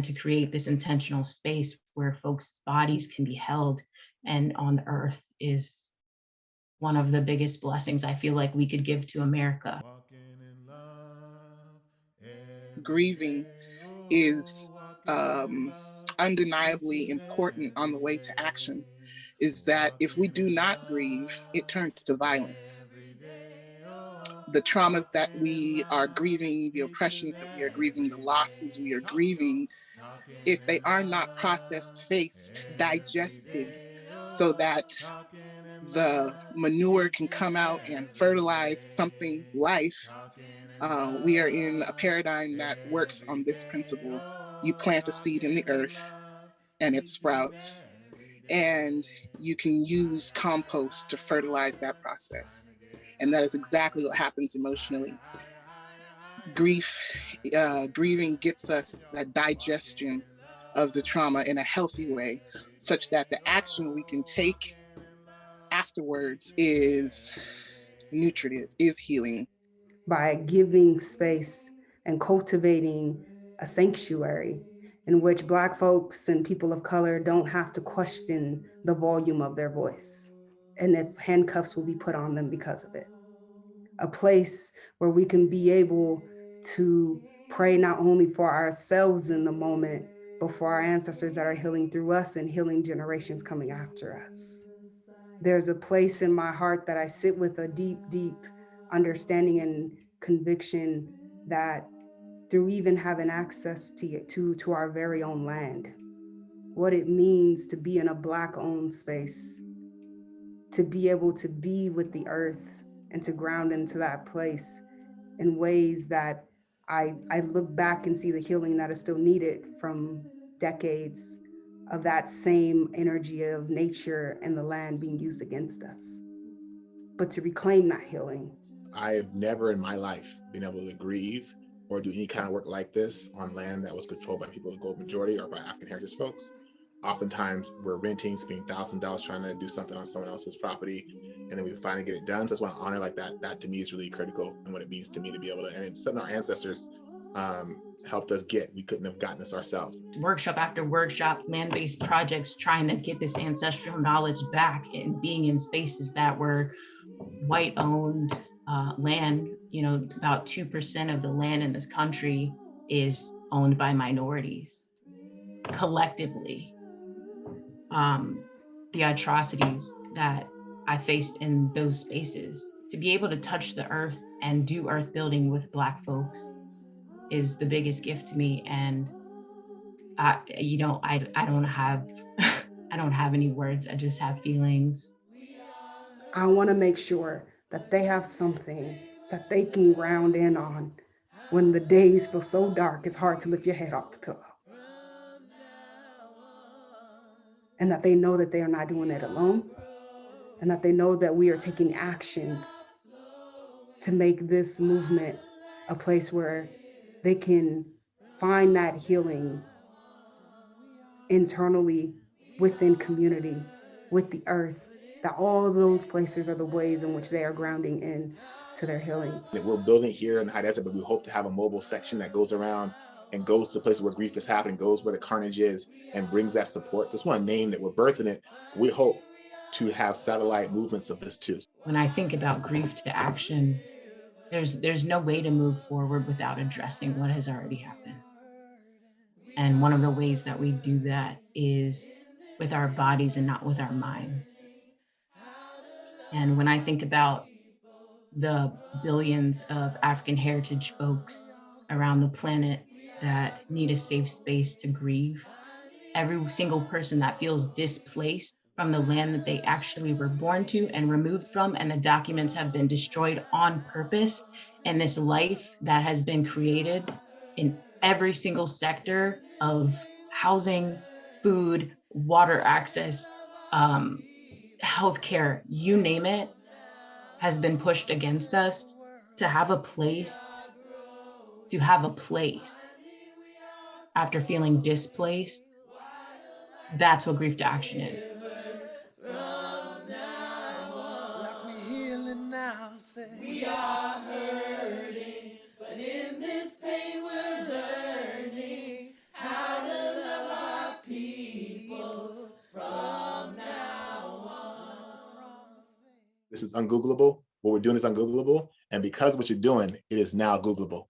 to create this intentional space where folks' bodies can be held and on the earth is one of the biggest blessings I feel like we could give to America. Grieving is undeniably important on the way to action, is that if we do not grieve, it turns to violence. The traumas that we are grieving, the oppressions that we are grieving, the losses we are grieving, if they are not processed, faced, digested, so that the manure can come out and fertilize something life, we are in a paradigm that works on this principle. You plant a seed in the earth and it sprouts, and you can use compost to fertilize that process. And that is exactly what happens emotionally. Grief, grieving gets us that digestion of the trauma in a healthy way, such that the action we can take afterwards is nutritive, is healing. By giving space and cultivating a sanctuary in which Black folks and people of color don't have to question the volume of their voice, and if handcuffs will be put on them because of it. A place where we can be able to pray not only for ourselves in the moment, but for our ancestors that are healing through us and healing generations coming after us. There's a place in my heart that I sit with a deep, deep understanding and conviction that through even having access to our very own land, what it means to be in a Black owned space, to be able to be with the earth and to ground into that place in ways that I look back and see the healing that is still needed from decades of that same energy of nature and the land being used against us. But to reclaim that healing. I have never in my life been able to grieve or do any kind of work like this on land that was controlled by people of the global majority or by African heritage folks. Oftentimes we're renting, spending $1,000 trying to do something on someone else's property, and then we finally get it done. So I just want to honor like that. That to me is really critical and what it means to me to be able to, and it's something our ancestors helped us get. We couldn't have gotten this ourselves. Workshop after workshop, land-based projects trying to get this ancestral knowledge back and being in spaces that were white-owned land. You know, about 2% of the land in this country is owned by minorities collectively. The atrocities that I faced in those spaces, to be able to touch the earth and do earth building with Black folks is the biggest gift to me. And I don't have I don't have any words. I just have feelings. I want to make sure that they have something that they can ground in on when the days feel so dark it's hard to lift your head off the pillow. And that they know that they are not doing it alone, and that they know that we are taking actions to make this movement a place where they can find that healing internally, within community, with the earth, that all of those places are the ways in which they are grounding in to their healing. We're building here in the high desert, but we hope to have a mobile section that goes around and goes to places where grief is happening, goes where the carnage is, and brings that support. Just want to name that we're birthing it. We hope to have satellite movements of this too. When I think about grief to action, there's no way to move forward without addressing what has already happened. And one of the ways that we do that is with our bodies and not with our minds. And when I think about the billions of African heritage folks around the planet that need a safe space to grieve, every single person that feels displaced from the land that they actually were born to and removed from, and the documents have been destroyed on purpose, and this life that has been created in every single sector of housing, food, water access, healthcare, you name it, has been pushed against us. To have a place, after feeling displaced, that's what grief to action is. We are hurting, but in this pain we're learning how to this is ungoogleable. What we're doing is ungoogleable. And because what you're doing, it is now Googleable.